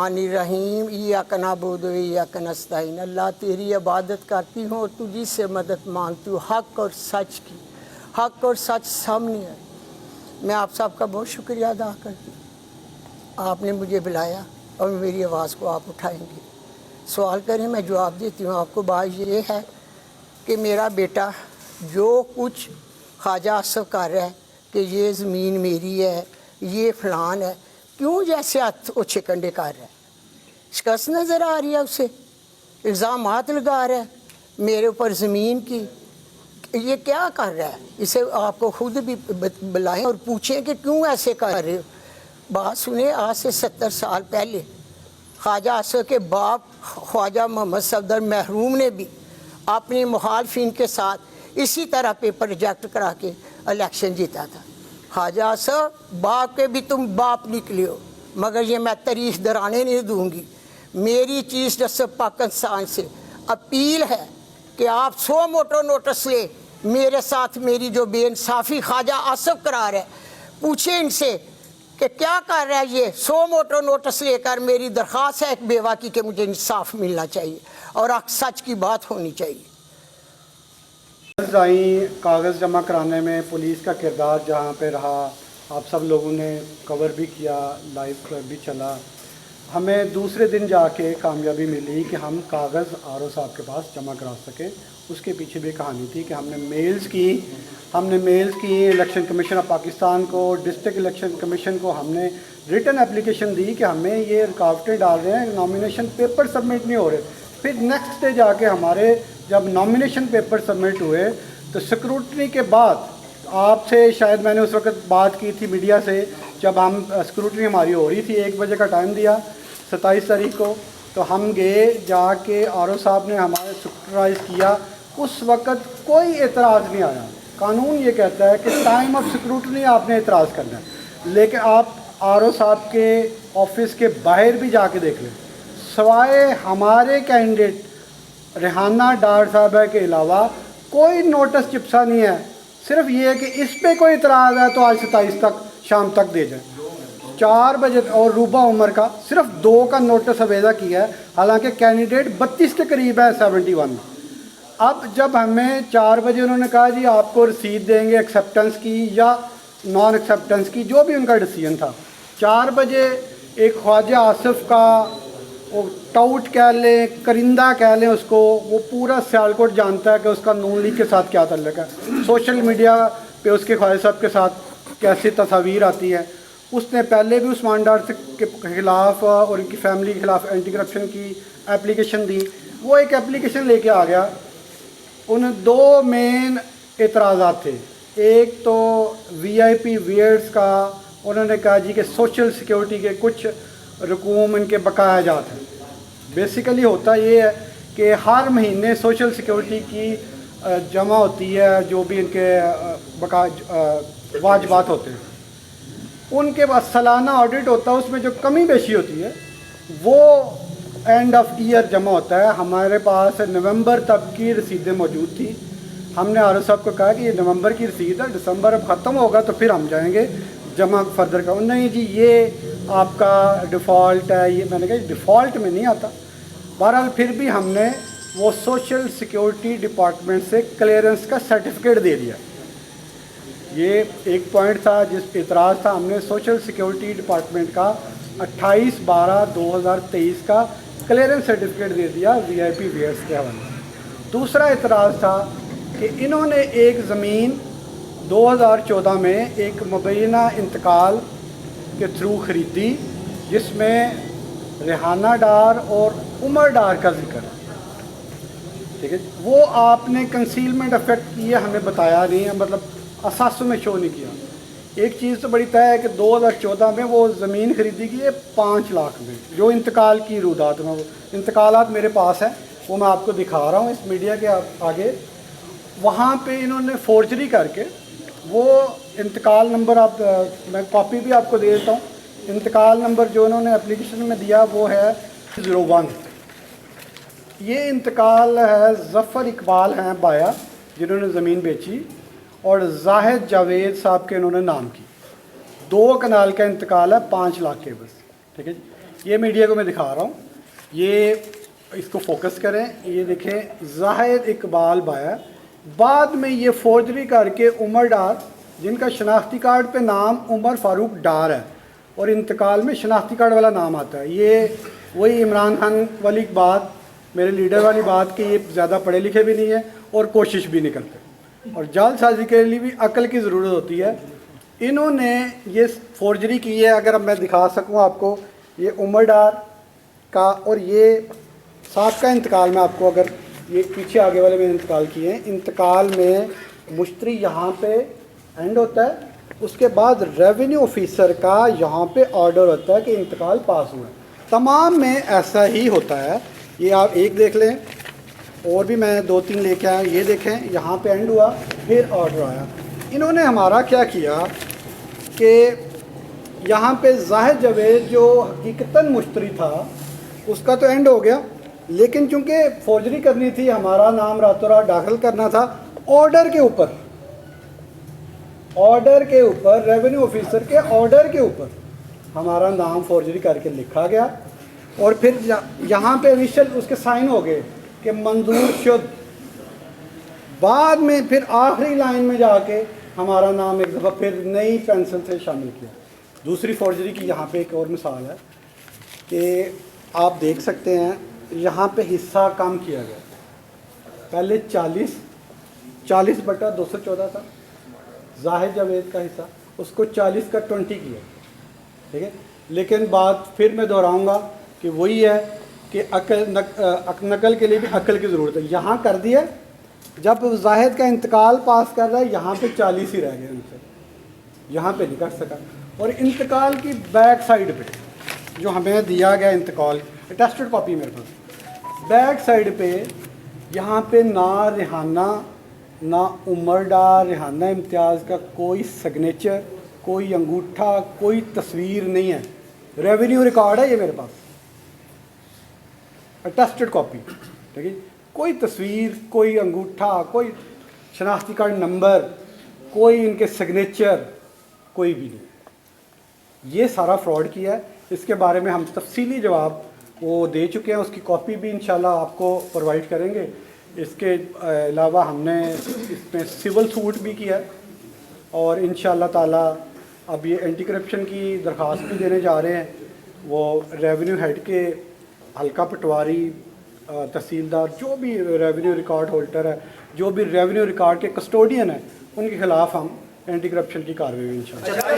रहीम इय्याका नअबुदु व इय्याका नस्तईन। अल्लाह तेरी इबादत करती हूँ और तुझी से मदद मांगती हूँ हक़ और सच की। हक़ और सच सामने है। मैं आप सबका बहुत शुक्रिया अदा करती हूँ। आपने मुझे बुलाया और मेरी आवाज़ को आप उठाएंगे। सवाल करें मैं जवाब देती हूँ आपको। बात ये है कि मेरा बेटा जो कुछ ख्वाजा आसफ कर रहा है कि ये ज़मीन मेरी है, ये फ़लान है, क्यों जैसे हाथ ओछे कंडे कर रहा है? शिकस्त नज़र आ रही है उसे, इल्ज़ामात लगा रहा है मेरे ऊपर ज़मीन की। ये क्या कर रहा है? इसे आपको खुद भी बुलाएं और पूछें कि क्यों ऐसे कर रहे हो। बात सुने, आज से 70 साल पहले ख्वाजा आसफ के बाप ख्वाजा मोहम्मद सफदर महरूम ने भी अपने मुखालफिन के साथ इसी तरह पेपर रिजेक्ट करा के इलेक्शन जीता था। ख्वाजा आसफ, बाप के भी तुम बाप निकले हो, मगर ये मैं तारीख दराने नहीं दूंगी। मेरी चीफ जस्टिस पाकिस्तान से अपील है कि आप 100 मोटो नोटिस ले मेरे साथ मेरी जो बेइंसाफ़ी ख्वाजा आसफ करा रहा है, पूछे इनसे कि क्या कर रहा है ये। 100 मोटो नोटिस लेकर मेरी दरख्वास्त है एक बेवा की कि मुझे इंसाफ मिलना चाहिए और सच की बात होनी चाहिए। कागज़ जमा कराने में पुलिस का किरदार जहाँ पे रहा, आप सब लोगों ने कवर भी किया, लाइव भी चला। हमें दूसरे दिन जाके कामयाबी मिली कि हम कागज़ आर ओ साहब के पास जमा करा सकें। उसके पीछे भी कहानी थी कि हमने मेल्स की इलेक्शन कमीशन ऑफ पाकिस्तान को, डिस्ट्रिक्ट इलेक्शन कमीशन को हमने रिटन एप्लीकेशन दी कि हमें ये रुकावटें डाल रहे हैं, नॉमिनेशन पेपर सबमिट नहीं हो रहे। फिर नेक्स्ट डे जाके हमारे जब नॉमिनेशन पेपर सबमिट हुए तो स्क्रूटनी के बाद, आपसे शायद मैंने उस वक्त बात की थी मीडिया से, जब हम स्क्रूटनी हमारी हो रही थी, 1 बजे का टाइम दिया 27 तारीख को, तो हम गए, जाके आर ओ साहब ने हमारे स्क्रूटनाइज किया। उस वक्त कोई एतराज़ नहीं आया। कानून ये कहता है कि टाइम ऑफ स्क्रूटनी आपने एतराज़ करना है, लेकिन आप आर ओ साहब के ऑफिस के बाहर भी जाके देख लें, सवाए हमारे कैंडिडेट रेहाना डार साहब के अलावा कोई नोटिस चिपसा नहीं है। सिर्फ ये है कि इस पे कोई इतराज़ है तो आज 27 तक शाम तक दे जाए। 4 बजे और रूबा उमर का सिर्फ 2 का नोटिस अवेदा किया है, हालांकि कैंडिडेट 32 के करीब है 71। अब जब हमें 4 बजे उन्होंने कहा जी आपको रसीद देंगे एक्सेप्टेंस की या नॉन एक्सेप्टेंस की, जो भी उनका डिसीजन था। 4 बजे एक ख्वाजा आसफ का वो टाउट कह लें, करिंदा कह लें उसको, वो पूरा सियालकोट जानता है कि उसका नून लीग के साथ क्या ताल्लुक है। सोशल मीडिया पे उसके ख्वाजा साहब के साथ कैसी तस्वीर आती है। उसने पहले भी उस्मान डार के ख़िलाफ़ और उनकी फैमिली के ख़िलाफ़ एंटी करप्शन की एप्लीकेशन दी। वो एक एप्लीकेशन लेके आ गया। उन 2 मेन एतराज़ात थे। एक तो VIP वेयर्स का, उन्होंने कहा जी कि सोशल सिक्योरिटी के कुछ रकूम इनके बकाया जात हैं। बेसिकली होता ये है कि हर महीने सोशल सिक्योरिटी की जमा होती है, जो भी इनके वाजबात होते हैं, उनके पास सालाना ऑडिट होता है, उसमें जो कमी बेशी होती है वो एंड ऑफ ईयर जमा होता है। हमारे पास नवंबर तक की रसीदें मौजूद थी। हमने आर ओ साहब को कहा कि ये नवंबर की रसीद है, दिसंबर अब ख़त्म होगा तो फिर हम जाएंगे जमा फर्दर का। नहीं जी ये आपका डिफ़ॉल्ट है। ये मैंने कहा डिफ़ॉल्ट में नहीं आता। बहरहाल फिर भी हमने वो सोशल सिक्योरिटी डिपार्टमेंट से क्लियरेंस का सर्टिफिकेट दे दिया। ये एक पॉइंट था जिस एतराज़ था। हमने सोशल सिक्योरिटी डिपार्टमेंट का 28/12/2023 का क्लियरेंस सर्टिफिकेट दे दिया VIP वेयर्स के हवाले। दूसरा एतराज़ था कि इन्होंने एक ज़मीन 2014 में एक मुबैना इंतकाल के थ्रू ख़रीदी, जिसमें रेहाना डार और उमर डार का जिक्र है। ठीक है, वो आपने कंसीलमेंट अफेक्ट किया, हमें बताया नहीं है, मतलब असासों में शो नहीं किया। एक चीज़ तो बड़ी तय है कि 2014 में वो ज़मीन ख़रीदी गई है 5 लाख में, जो इंतकाल की रूदात में, वो इंतकालात मेरे पास है, वो मैं आपको दिखा रहा हूँ इस मीडिया के आगे। वहाँ पे इन्होंने फोर्जरी करके वो इंतकाल नंबर, आप मैं कॉपी भी आपको दे देता हूँ। इंतकाल नंबर जो इन्होंने एप्लीकेशन में दिया वो है 01। ये इंतकाल है ज़फ़र इकबाल हैं बाया, जिन्होंने ज़मीन बेची, और जाहिद जावेद साहब के इन्होंने नाम की। 2 कनाल का इंतकाल है 5 लाख के बस। ठीक है जी। ये मीडिया को मैं दिखा रहा हूँ, ये इसको फोकस करें, ये देखें जाहिद इकबाल बाया, बाद में ये फोर्जरी करके उमर डार, जिनका शनाख्ती कार्ड पे नाम उमर फारूक डार है और इंतकाल में शनाख्ती कार्ड वाला नाम आता है। ये वही इमरान खान वाली बात, मेरे लीडर वाली बात कि ये ज़्यादा पढ़े लिखे भी नहीं है और कोशिश भी नहीं करते, और जालसाजी के लिए भी अक्ल की ज़रूरत होती है। इन्होंने ये फोर्जरी की है, अगर अब मैं दिखा सकूँ आपको, ये उमर डार का और ये साथ का इंतकाल में आपको, अगर ये पीछे आगे वाले में इंतकाल किए हैं, इंतकाल में मुश्तरी यहाँ पे एंड होता है, उसके बाद रेवेन्यू ऑफिसर का यहाँ पे ऑर्डर होता है कि इंतकाल पास हुआ है। तमाम में ऐसा ही होता है। ये आप एक देख लें, और भी मैं 2-3 लेके आया, ये देखें यहाँ पे एंड हुआ, फिर ऑर्डर आया। इन्होंने हमारा क्या किया कि यहाँ पे जाहिद जावेद जो हकीकतन मुश्तरी था उसका तो एंड हो गया, लेकिन चूँकि फौजरी करनी थी, हमारा नाम रातों रात दाखिल करना था, ऑर्डर के ऊपर, रेवेन्यू ऑफिसर के ऑर्डर के ऊपर हमारा नाम फौजरी करके लिखा गया, और फिर यहाँ पे इनिशियल उसके साइन हो गए कि मंजूर शुद्ध। बाद में फिर आखिरी लाइन में जाके हमारा नाम एक दफ़ा फिर नई पेंसिल से शामिल किया। दूसरी फौजरी की यहाँ पे एक और मिसाल है कि आप देख सकते हैं, यहाँ पे हिस्सा कम किया गया। पहले 40/214 था जाहिद जावेद का हिस्सा, उसको 40/20 किया, ठीक है। लेकिन बात फिर मैं दोहराऊंगा कि वही है कि नकल के लिए भी अक्ल की ज़रूरत है। यहाँ कर दिया, जब जाहिद का इंतकाल पास कर रहा है, यहाँ पे 40 ही रह गए उनसे, यहाँ पे नहीं कर सका। और इंतकाल की बैक साइड पे जो हमें दिया गया इंतकाल अटेस्टेड कॉपी मेरे पास, बैक साइड पे यहाँ पे ना रिहाना, ना उमर डार, रिहाना इम्तियाज़ का कोई सिग्नेचर, कोई अंगूठा, कोई तस्वीर नहीं है। रेवेन्यू रिकॉर्ड है ये मेरे पास, अटेस्टेड कॉपी, ठीक है। कोई तस्वीर, कोई अंगूठा, कोई शनाख्ती कार्ड नंबर, कोई इनके सिग्नेचर, कोई भी नहीं। ये सारा फ्रॉड किया है। इसके बारे में हम तफसीली जवाब वो दे चुके हैं, उसकी कॉपी भी इंशाल्लाह आपको प्रोवाइड करेंगे। इसके अलावा हमने इसमें सिविल सूट भी किया है, और इंशाल्लाह ताला अब ये एंटी करप्शन की दरख्वास्त भी देने जा रहे हैं। वो रेवेन्यू हेड के हल्का पटवारी, तहसीलदार, जो भी रेवेन्यू रिकॉर्ड होल्डर है, जो भी रेवेन्यू रिकॉर्ड के कस्टोडियन है, उनके ख़िलाफ़ हम एंटी करप्शन की कार्रवाई इंशाल्लाह